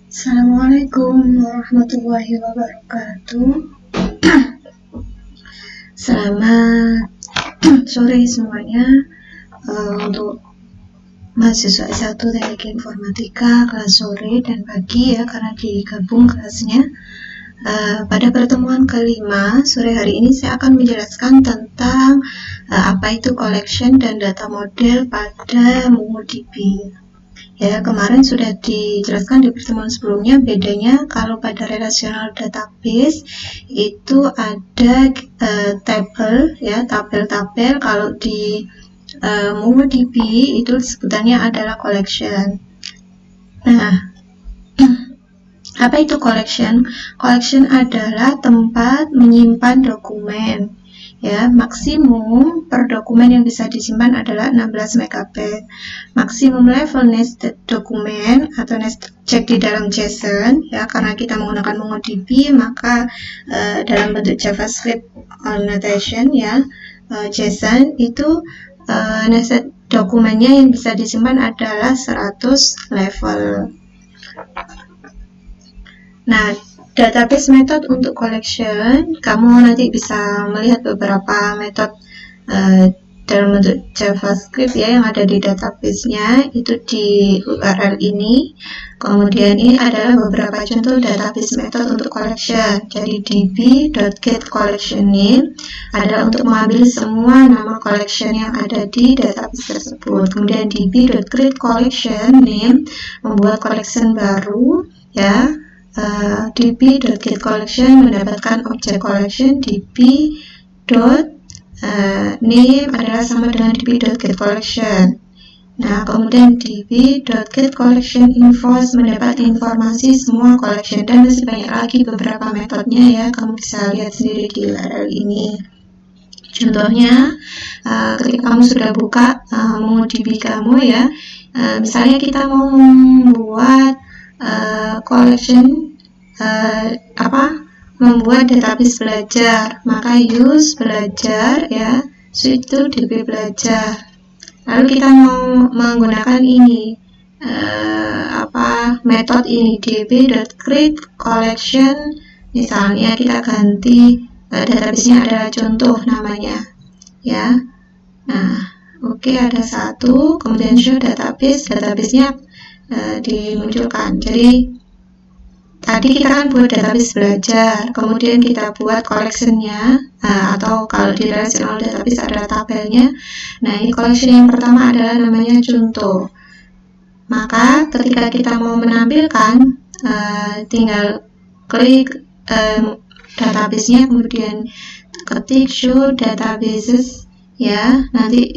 Assalamualaikum warahmatullahi wabarakatuh. Selamat sore semuanya. Untuk mahasiswa S1 Teknik Informatika kelas sore dan pagi ya, karena digabung kelasnya. Pada pertemuan kelima sore hari ini saya akan menjelaskan tentang apa itu collection dan data model pada MongoDB. Ya, kemarin sudah dijelaskan di pertemuan sebelumnya, bedanya kalau pada relational database itu ada tabel ya, tabel-tabel. Kalau di MongoDB itu sebutannya adalah collection. Nah, apa itu collection? Collection adalah tempat menyimpan dokumen. Ya, maksimum per dokumen yang bisa disimpan adalah 16 MB. Maksimum level nested dokumen atau nested check di dalam JSON ya, karena kita menggunakan MongoDB maka dalam bentuk JavaScript notation ya, JSON itu nested dokumennya yang bisa disimpan adalah 100 level. Nah, database method untuk collection, kamu nanti bisa melihat beberapa metode dalam bentuk JavaScript ya yang ada di database-nya, itu di URL ini. Kemudian ini adalah beberapa contoh database method untuk collection. Jadi db.getCollectionName adalah untuk mengambil semua nama collection yang ada di database tersebut. Kemudian db.createCollectionName membuat collection baru ya. db.getCollection mendapatkan objek collection, db.name adalah sama dengan db.getCollection. Nah, kemudian db.getCollectionInfo mendapat informasi semua collection, dan masih banyak lagi beberapa metodenya ya, kamu bisa lihat sendiri di URL ini. Contohnya, ketika kamu sudah buka MongoDB kamu ya, misalnya kita mau membuat collection membuat database belajar, maka use belajar ya, itu db belajar. Lalu kita mau menggunakan ini metode ini db.createCollection, misalnya kita ganti database-nya adalah contoh namanya ya. Nah, oke, ada satu, kemudian show database-nya dimunculkan. Jadi tadi kita kan buat database belajar, kemudian kita buat collection-nya, atau kalau di relational database ada tabelnya. Nah, ini collection yang pertama adalah namanya contoh. Maka ketika kita mau menampilkan, tinggal klik database-nya, kemudian ketik show databases ya, nanti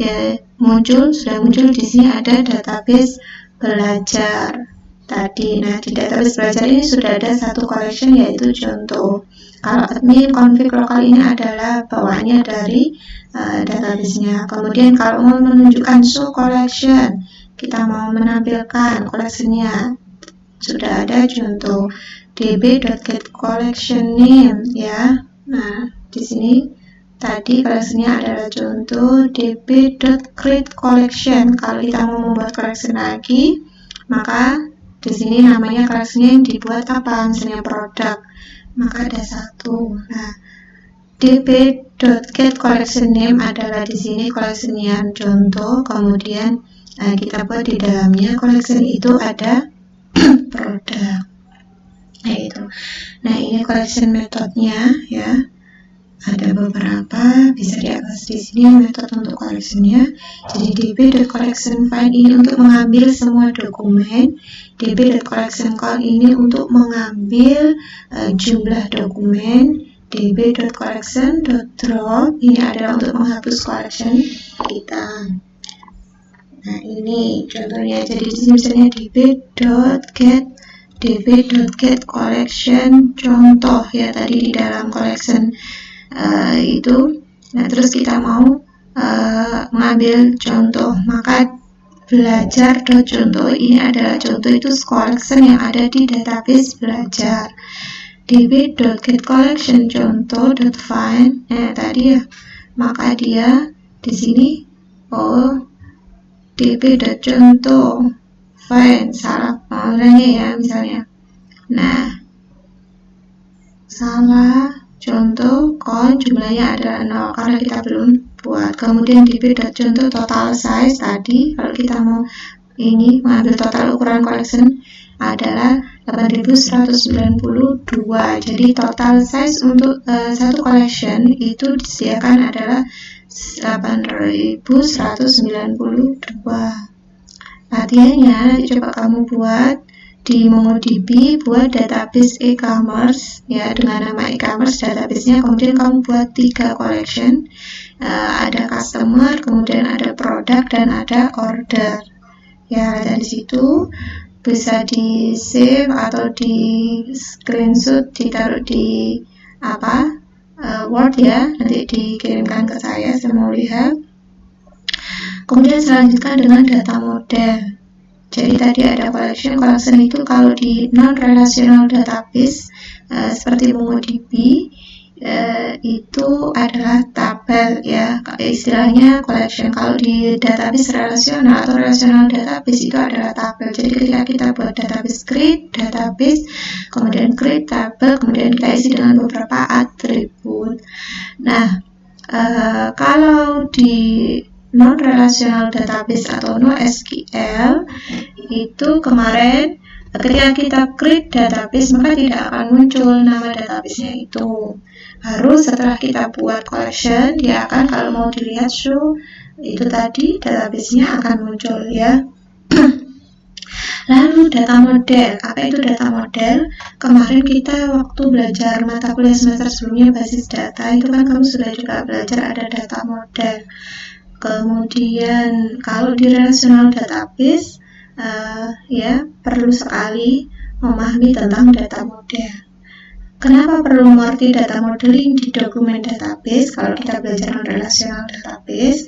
sudah muncul di sini ada database belajar tadi. Nah, di database belajar ini sudah ada satu collection yaitu contoh. Kalau admin config lokal ini adalah bawaannya dari database-nya. Kemudian kalau mau menunjukkan show collection, kita mau menampilkan collection-nya, sudah ada contoh db.getCollectionName ya. Nah, di sini tadi collection-nya adalah contoh db.createCollection. Kalau kita mau membuat collection lagi, maka di sini namanya collection yang dibuat apa? Misalnya produk, maka ada satu. Nah, db.getCollectionName adalah di sini collection yang contoh, kemudian kita buat di dalamnya collection itu ada produk. Nah, itu. Nah, ini collection metodenya ya. Ada beberapa, bisa diakses di sini metode untuk collection-nya. Jadi db.collectionFind ini untuk mengambil semua dokumen, db.collectionCall ini untuk mengambil jumlah dokumen, db.collection.drop ini adalah untuk menghapus collection kita. Nah, ini contohnya. Jadi di sini misalnya db.getCollection contoh ya, tadi di dalam collection itu. Nah, terus kita mau mengambil contoh, maka belajar.contoh ini adalah contoh, itu collection yang ada di database belajar. db.getCollection contoh.find, nah tadi ya, maka dia di sini db.contoh find, salah pengolahannya ya, misalnya Nah, salah contoh count jumlahnya adalah 0 karena kita belum buat. Kemudian db.contoh total size tadi, kalau kita mau ini mengambil total ukuran collection adalah 8192. Jadi total size untuk satu collection itu disediakan adalah 8192. Latihannya nanti coba kamu buat di MongoDB, buat database e-commerce ya, dengan nama e-commerce databasenya, kemudian kamu buat 3 collection, ada customer, kemudian ada product, dan ada order ya. Dan di situ bisa di save atau di screenshot, ditaruh di Word ya, nanti dikirimkan ke saya mau lihat. Kemudian selanjutkan dengan data model. Jadi tadi ada collection itu kalau di non-relational database seperti MongoDB itu adalah tabel ya, istilahnya collection. Kalau di database relasional atau relational database itu adalah tabel. Jadi ketika kita buat database create database, kemudian create tabel, kemudian kita isi dengan beberapa atribut. Nah, kalau di non-relational database atau NoSQL itu kemarin ketika kita create database maka tidak akan muncul nama databasenya itu. Harus setelah kita buat collection, dia akan, kalau mau dilihat show itu tadi databasenya akan muncul ya. Lalu data model, apa itu data model? Kemarin kita waktu belajar mata kuliah semester sebelumnya basis data itu kan kamu sudah juga belajar ada data model. Kemudian kalau di relational database ya perlu sekali memahami tentang data model. Kenapa perlu mengerti data modeling di dokumen database kalau kita belajar relational database?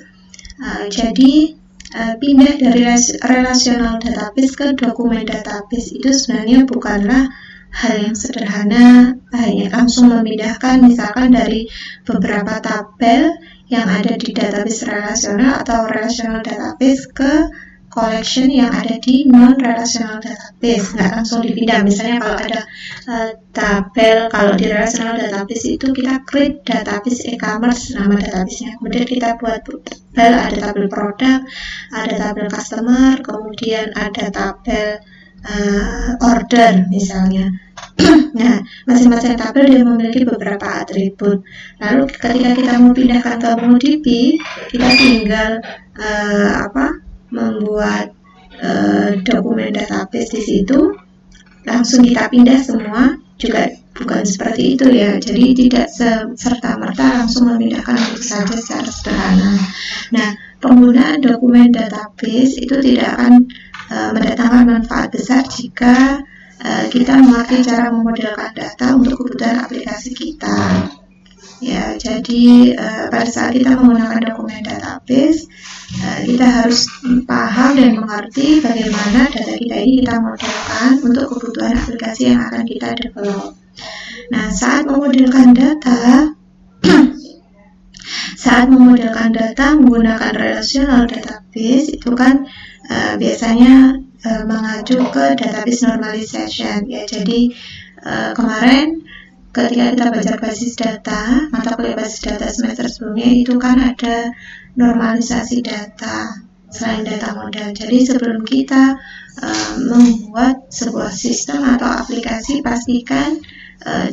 Jadi pindah dari relational database ke dokumen database itu sebenarnya bukanlah hal yang sederhana, hanya langsung memindahkan misalkan dari beberapa tabel yang ada di database relasional atau relational database ke collection yang ada di non-relational database. Nggak langsung dipindah. Misalnya kalau ada tabel, kalau di relational database itu kita create database e-commerce, nama databasenya. Kemudian kita buat tabel, ada tabel produk, ada tabel customer, kemudian ada tabel order misalnya. Nah, masing-masing tabel dia memiliki beberapa atribut. Lalu ketika kita mau pindahkan ke MongoDB, kita tinggal membuat dokumen database di situ, langsung kita pindah semua. Juga bukan seperti itu ya. Jadi tidak serta-merta langsung memindahkan begitu saja secara sederhana. Nah, penggunaan dokumen database itu tidak akan mendatangkan manfaat besar jika kita mengerti cara memodelkan data untuk kebutuhan aplikasi kita. Ya, jadi pada saat kita menggunakan dokumen database, kita harus paham dan mengerti bagaimana data kita ini kita modelkan untuk kebutuhan aplikasi yang akan kita develop. Nah, saat memodelkan data menggunakan relational database itu kan biasanya mengacu ke database normalization ya. Jadi kemarin ketika kita belajar basis data, mata kuliah basis data semester sebelumnya itu kan ada normalisasi data selain data model. Jadi sebelum kita membuat sebuah sistem atau aplikasi, pastikan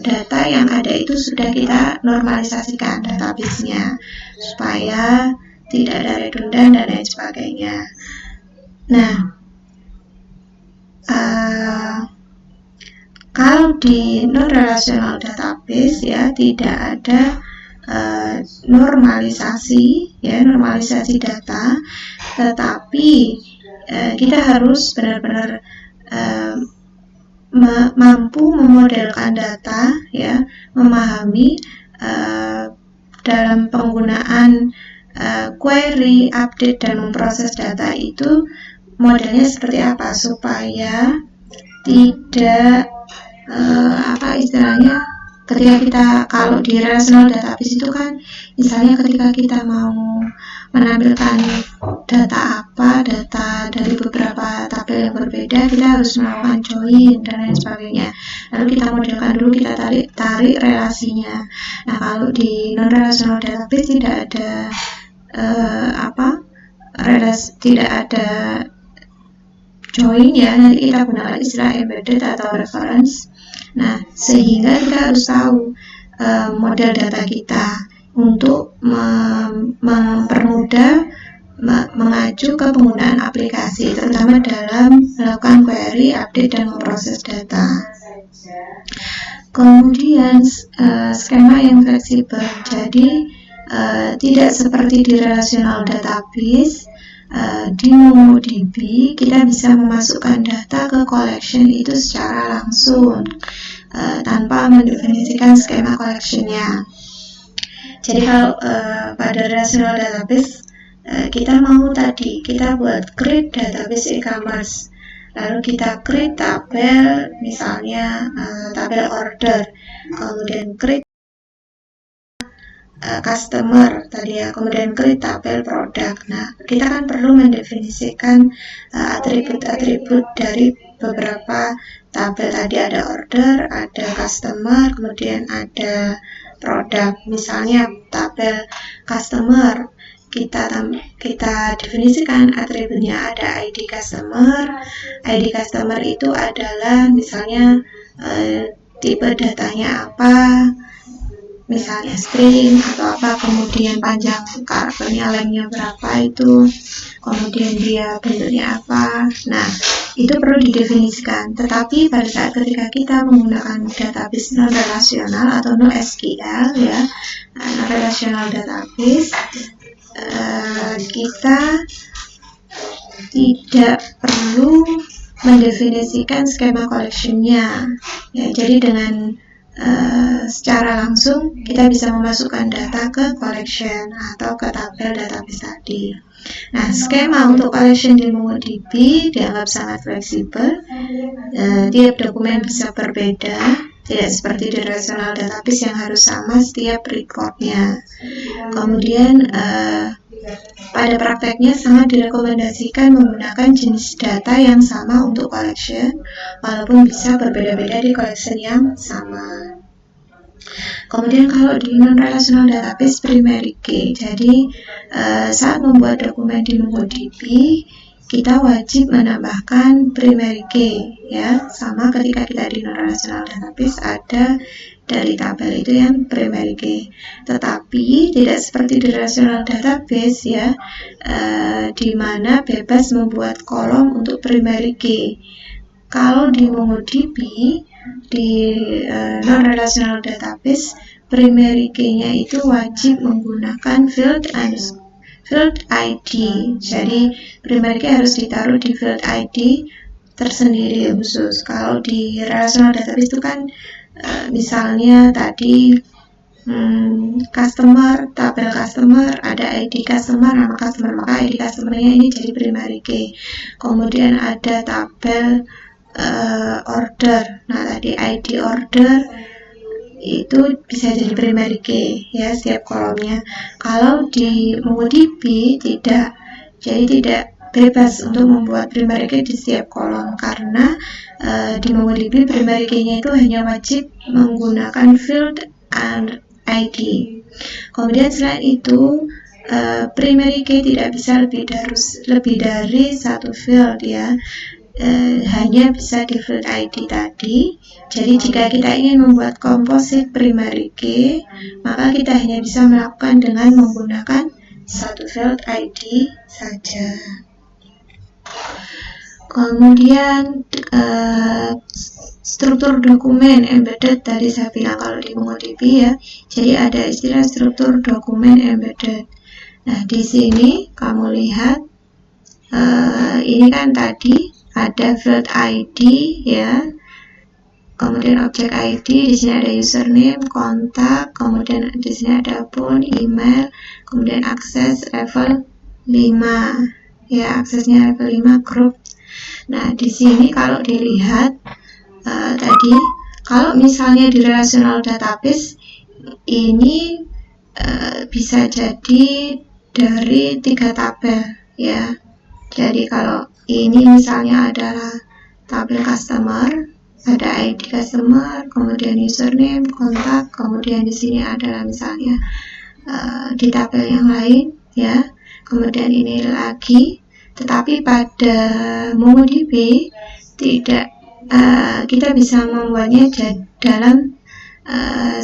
data yang ada itu sudah kita normalisasikan database-nya supaya tidak ada redundan dan lain sebagainya. Nah, kalau di non-relational database ya tidak ada normalisasi data, tetapi kita harus benar-benar mampu memodelkan data ya, memahami dalam penggunaan query, update, dan memproses data itu modelnya seperti apa supaya tidak istilahnya ketika kita, kalau di relational database itu kan misalnya ketika kita mau menampilkan data dari beberapa tabel yang berbeda, kita harus melakukan join dan lain sebagainya. Lalu kita modelkan dulu, kita tarik relasinya. Nah, kalau di non-relational database tidak ada tidak ada join ya, nanti kita gunakan istilah embedded atau reference. Nah, sehingga kita harus tahu model data kita untuk mempermudah mengacu ke penggunaan aplikasi, terutama dalam melakukan query, update, dan memproses data. Kemudian skema yang fleksibel, jadi tidak seperti di relational database. Di MongoDB kita bisa memasukkan data ke collection itu secara langsung tanpa mendefinisikan skema collectionnya. Jadi kalau pada relational database kita buat create database e-commerce, lalu kita create tabel, misalnya tabel order, kemudian create customer tadi ya, kemudian create tabel produk. Nah, kita kan perlu mendefinisikan atribut-atribut dari beberapa tabel tadi, ada order, ada customer, kemudian ada produk. Misalnya tabel customer, kita definisikan atributnya, ada ID customer. ID customer itu adalah misalnya tipe datanya apa, misalnya string atau apa, kemudian panjang karakternya, lengthnya berapa itu, kemudian dia bentuknya apa. Nah, itu perlu didefinisikan. Tetapi pada saat ketika kita menggunakan database non-relasional atau NoSQL ya, non-relational database, kita tidak perlu mendefinisikan skema collection-nya ya, jadi dengan secara langsung kita bisa memasukkan data ke collection atau ke tabel database tadi. Nah, skema untuk collection di MongoDB dianggap sangat fleksibel. Tiap dokumen bisa berbeda, tidak seperti di relational database yang harus sama setiap recordnya. Kemudian pada prakteknya sangat direkomendasikan menggunakan jenis data yang sama untuk collection, walaupun bisa berbeda-beda di collection yang sama. Kemudian kalau di non-relational database primary key, jadi saat membuat dokumen di MongoDB, kita wajib menambahkan primary key ya, sama ketika kita di non-relational database ada dari tabel itu yang primary key. Tetapi tidak seperti di relational database ya, di mana bebas membuat kolom untuk primary key. Kalau di MongoDB, di non-relational database, primary key-nya itu wajib menggunakan field ID. Jadi primary key harus ditaruh di field ID tersendiri khusus. Kalau di relational database itu kan misalnya tadi customer, tabel customer, ada ID customer, nama customer, maka ID customer-nya ini jadi primary key. Kemudian ada tabel order, nah tadi ID order itu bisa jadi primary key ya, setiap kolomnya. Kalau di MongoDB tidak, jadi tidak bebas untuk membuat primary key di setiap kolom, karena di MongoDB primary key-nya itu hanya wajib menggunakan field and ID. Kemudian selain itu primary key tidak bisa lebih dari satu field ya, hanya bisa di field ID tadi. Jadi jika kita ingin membuat composite primary key, maka kita hanya bisa melakukan dengan menggunakan satu field ID saja. Kemudian struktur dokumen embedded, tadi saya bilang kalau di MongoDB ya, jadi ada istilah struktur dokumen embedded. Nah, di sini kamu lihat ini kan tadi ada field ID ya, kemudian objek ID, di sini ada username, kontak, kemudian di sini ada phone, email, kemudian akses level 5 ya, aksesnya level 5 group. Nah, di sini kalau dilihat tadi, kalau misalnya di relational database ini bisa jadi dari 3 tabel ya. Jadi kalau ini misalnya adalah tabel customer, ada ID customer, kemudian username, kontak, kemudian di sini adalah misalnya di tabel yang lain ya. Kemudian ini lagi, tetapi pada MongoDB tidak, kita bisa membuatnya dalam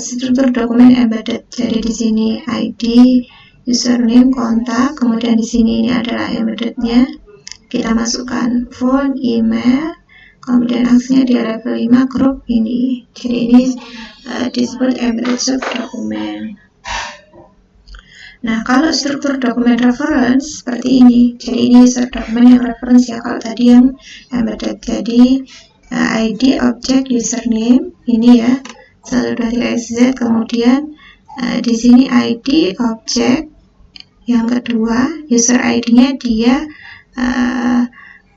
struktur dokumen embedded. Jadi di sini ID, username, kontak, kemudian di sini ini adalah embeddednya. Kita masukkan phone, email, kemudian aksinya di level 5 grup ini. Jadi ini disebut embedded subdokumen. Nah, kalau struktur dokumen reference seperti ini. Jadi ini user dokumen yang reference ya. Kalau tadi yang embedded. Jadi ID, objek, username ini ya. 123xz. Kemudian di sini ID, objek. Yang kedua, user ID-nya dia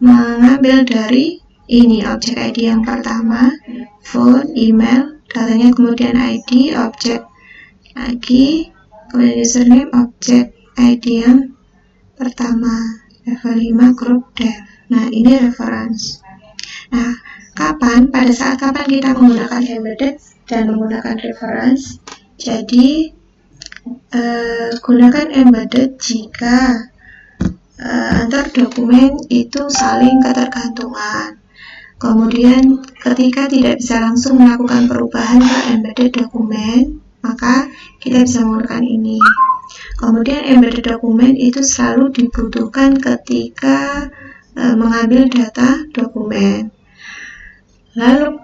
mengambil dari ini objek ID yang pertama, phone, email, datanya, kemudian ID, objek lagi, kemudian username, objek ID yang pertama, level 5 grup dev. Nah, ini reference. Nah, pada saat kapan kita menggunakan embedded dan menggunakan reference? Jadi gunakan embedded jika antar dokumen itu saling ketergantungan. Kemudian ketika tidak bisa langsung melakukan perubahan ke embedded dokumen, maka kita bisa menggunakan ini. Kemudian embedded dokumen itu selalu dibutuhkan ketika mengambil data dokumen. Lalu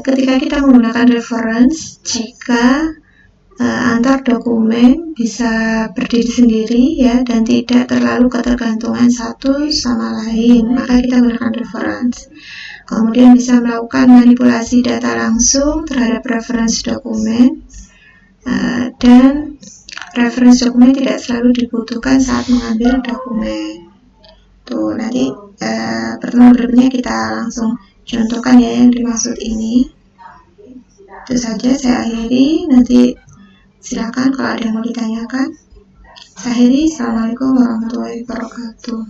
ketika kita menggunakan reference, jika antar dokumen bisa berdiri sendiri ya dan tidak terlalu ketergantungan satu sama lain, maka kita menggunakan reference. Kemudian bisa melakukan manipulasi data langsung terhadap reference dokumen, dan reference dokumen tidak selalu dibutuhkan saat mengambil dokumen. Tuh, nanti pertemuan berikutnya kita langsung contohkan ya yang dimaksud ini. Itu saja saya akhiri, nanti silakan kalau ada yang mau ditanyakan. Saya akhiri, Assalamualaikum warahmatullahi wabarakatuh.